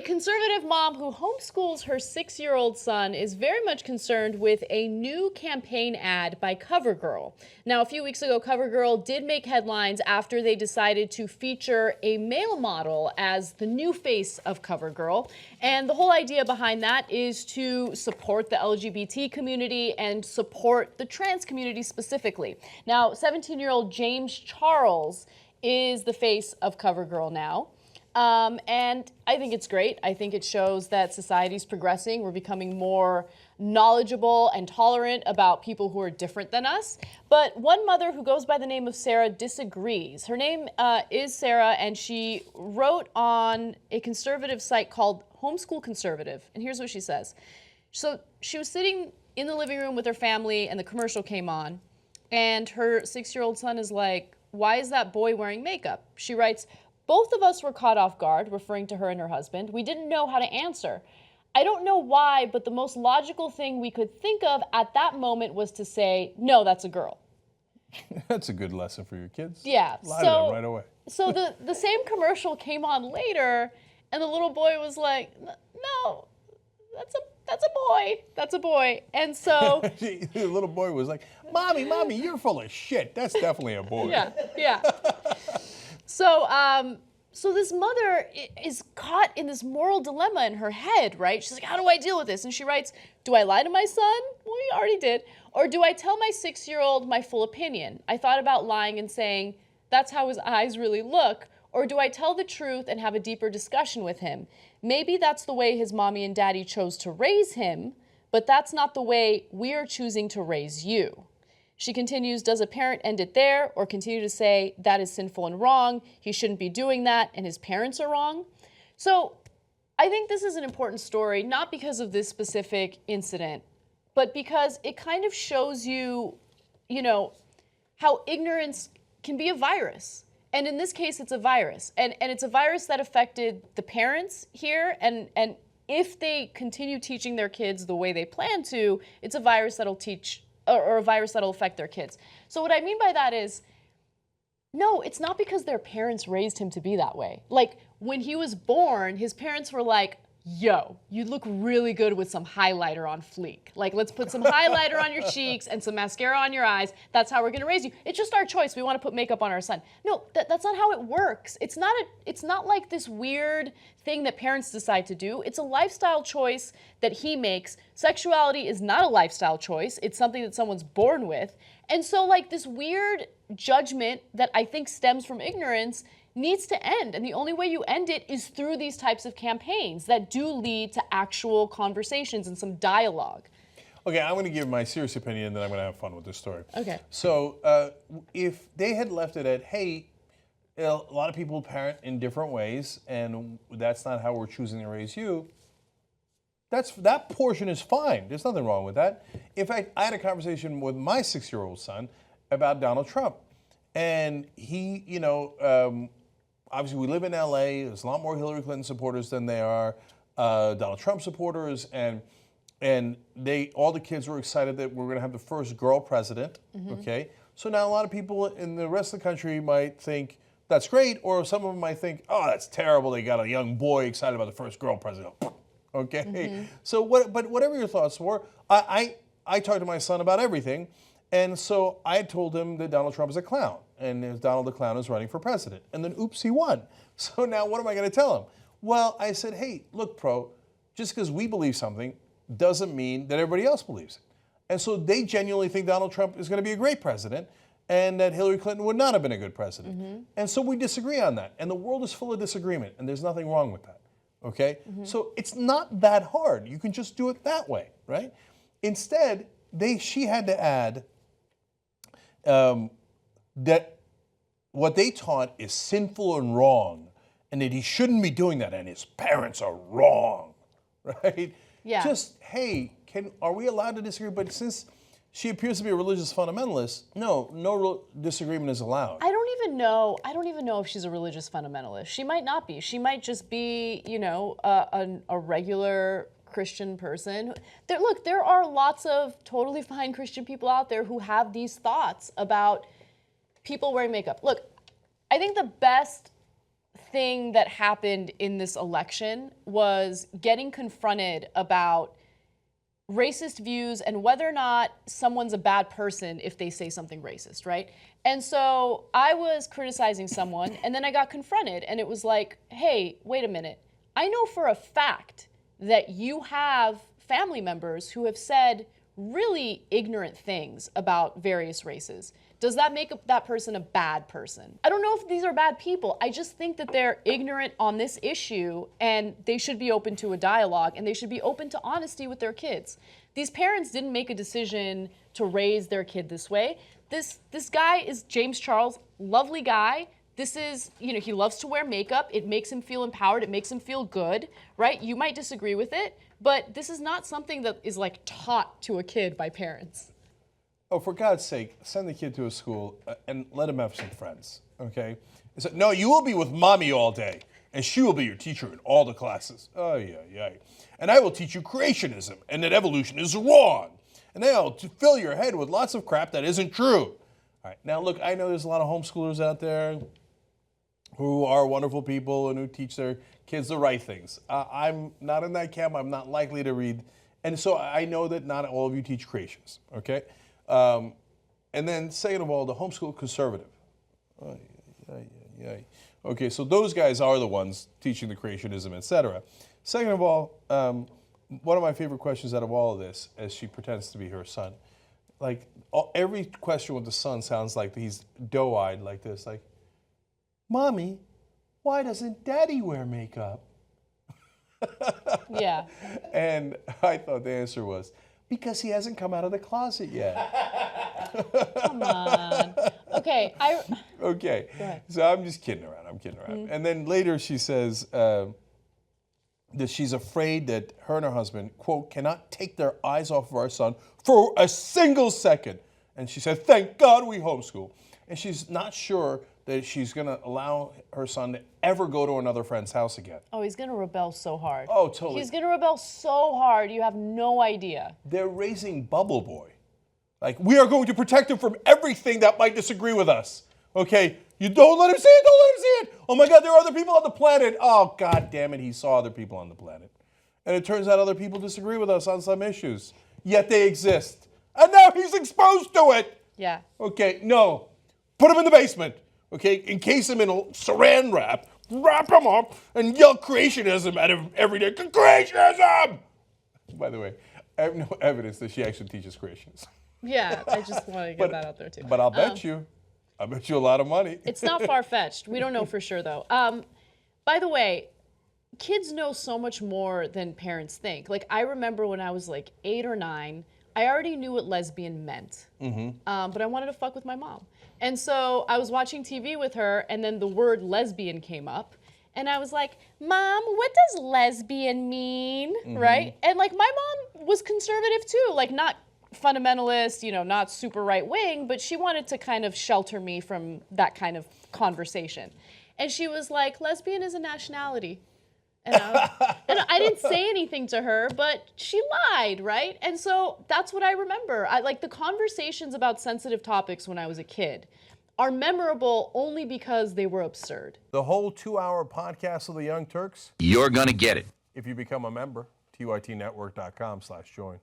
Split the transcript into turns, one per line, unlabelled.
conservative mom who homeschools her 6-year-old son is very much concerned with a new campaign ad by CoverGirl. Now, a few weeks ago, CoverGirl did make headlines after they decided to feature a male model as the new face of CoverGirl. And the whole idea behind that is to support the LGBT community and support the trans community specifically. Now, 17-year-old James Charles is the face of CoverGirl now. And I think it's great. I think it shows that society's progressing. We're becoming more knowledgeable and tolerant about people who are different than us. But one mother who goes by the name of Sarah disagrees. Her name is Sarah, and she wrote on a conservative site called Homeschool Conservative. And here's what she says. So she was sitting in the living room with her family, and the commercial came on. And her 6-year-old son is like, "Why is that boy wearing makeup?" She writes, "Both of us were caught off guard," referring to her and her husband. "We didn't know how to answer. I don't know why, but the most logical thing we could think of at that moment was to say, no, that's a girl."
That's a good lesson for your kids.
Yeah.
A lot of them right away.
So the same commercial came on later, and the little boy was like, "No, that's a boy. That's a boy." And so
the little boy was like, "Mommy, you're full of shit. That's definitely a boy."
Yeah. So this mother is caught in this moral dilemma in her head, right? She's like, "How do I deal with this?" And she writes, "Do I lie to my son?" Well, you already did. "Or do I tell my 6-year-old my full opinion? I thought about lying and saying, that's how his eyes really look. Or do I tell the truth and have a deeper discussion with him? Maybe that's the way his mommy and daddy chose to raise him, but that's not the way we're choosing to raise you." She continues, "Does a parent end it there or continue to say that is sinful and wrong, he shouldn't be doing that, and his parents are wrong?" So I think this is an important story, not because of this specific incident, but because it kind of shows you, how ignorance can be a virus. And in this case, it's a virus. And it's a virus that affected the parents here. And if they continue teaching their kids the way they plan to, it's a virus that'll teach or a virus that'll affect their kids. So what I mean by that is, no, it's not because their parents raised him to be that way. Like, when he was born, his parents were like, "Yo, you look really good with some highlighter on fleek. Like, let's put some highlighter on your cheeks and some mascara on your eyes. That's how we're gonna raise you. It's just our choice. We want to put makeup on our son." No, that's not how it works. It's not like this weird thing that parents decide to do. It's a lifestyle choice that he makes. Sexuality is not a lifestyle choice. It's something that someone's born with. And so, like, this weird judgment that I think stems from ignorance needs to end. And the only way you end it is through these types of campaigns that do lead to actual conversations and some dialogue.
Okay, I'm going to give my serious opinion, and then I'm going to have fun with this story.
Okay.
So if they had left it at, hey, a lot of people parent in different ways, and that's not how we're choosing to raise you, that portion is fine. There's nothing wrong with that. In fact, I had a conversation with my 6-year-old son about Donald Trump. And he, obviously we live in LA, there's a lot more Hillary Clinton supporters than there are Donald Trump supporters, and all the kids were excited that we're gonna have the first girl president, okay? So now a lot of people in the rest of the country might think that's great, or some of them might think, oh, that's terrible, they got a young boy excited about the first girl president, okay? So but whatever your thoughts were, I talked to my son about everything. And so I told him that Donald Trump is a clown, and Donald the clown is running for president. And then, oops, he won. So now what am I going to tell him? Well, I said, hey, look, Pro, just because we believe something doesn't mean that everybody else believes it. And so they genuinely think Donald Trump is going to be a great president and that Hillary Clinton would not have been a good president. And so we disagree on that. And the world is full of disagreement, and there's nothing wrong with that, okay? So it's not that hard. You can just do it that way, right? Instead, she had to add that what they taught is sinful and wrong, and that he shouldn't be doing that, and his parents are wrong, right?
Yeah.
Just, hey, are we allowed to disagree? But since she appears to be a religious fundamentalist, no disagreement is allowed.
I don't even know if she's a religious fundamentalist. She might not be. She might just be, a regular Christian person. There are lots of totally fine Christian people out there who have these thoughts about people wearing makeup. Look, I think the best thing that happened in this election was getting confronted about racist views and whether or not someone's a bad person if they say something racist, right? And so I was criticizing someone, and then I got confronted, and it was like, hey, wait a minute. I know for a fact that you have family members who have said really ignorant things about various races. Does that make that person a bad person? I don't know if these are bad people. I just think that they're ignorant on this issue, and they should be open to a dialogue, and they should be open to honesty with their kids. These parents didn't make a decision to raise their kid this way. This guy is James Charles, lovely guy. This is, he loves to wear makeup. It makes him feel empowered. It makes him feel good, right? You might disagree with it, but this is not something that is like taught to a kid by parents.
Oh, for God's sake, send the kid to a school and let him have some friends, okay? So, no, you will be with mommy all day, and she will be your teacher in all the classes. Oh, yeah. And I will teach you creationism, and that evolution is wrong. And then I'll fill your head with lots of crap that isn't true. All right, now look, I know there's a lot of homeschoolers out there who are wonderful people and who teach their kids the right things. I'm not in that camp. I'm not likely to read. And so I know that not all of you teach creations, okay? And then second of all, the Homeschool Conservative. Okay, so those guys are the ones teaching the creationism, etc. Second of all, one of my favorite questions out of all of this, as she pretends to be her son, like every question with the son sounds like he's doe-eyed like this, like, Mommy, why doesn't Daddy wear makeup?
Yeah.
And I thought the answer was, because he hasn't come out of the closet yet.
Come on. Okay.
Okay.
Go ahead.
So I'm just kidding around.
Mm-hmm.
And then later she says that she's afraid that her and her husband, quote, cannot take their eyes off of our son for a single second. And she said, thank God we homeschool. And she's not sure that she's going to allow her son to ever go to another friend's house again.
Oh, he's going to rebel so hard.
Oh, totally.
He's going to rebel so hard, you have no idea.
They're raising Bubble Boy. Like, we are going to protect him from everything that might disagree with us. Okay? You don't let him see it, don't let him see it. Oh my God, there are other people on the planet. Oh, God damn it, he saw other people on the planet. And it turns out other people disagree with us on some issues. Yet they exist. And now he's exposed to it.
Yeah.
Okay, no. Put him in the basement. Okay, encase him in a saran wrap, wrap him up, and yell creationism at him every day. Creationism! By the way, I have no evidence that she actually teaches creationism.
Yeah, I just want to get that out there too.
But I'll bet you a lot of money.
It's not far-fetched. We don't know for sure though. By the way, kids know so much more than parents think. Like I remember when I was like 8 or 9, I already knew what lesbian meant, but I wanted to fuck with my mom. And so I was watching TV with her, and then the word lesbian came up, and I was like, Mom, what does lesbian mean, right? And like my mom was conservative too, like not fundamentalist, not super right wing, but she wanted to kind of shelter me from that kind of conversation. And she was like, lesbian is a nationality. And I didn't say anything to her, but she lied, right? And so that's what I remember. Like the conversations about sensitive topics when I was a kid are memorable only because they were absurd.
The whole 2-hour podcast of the Young Turks,
you're gonna get it
if you become a member, tytnetwork.com/join.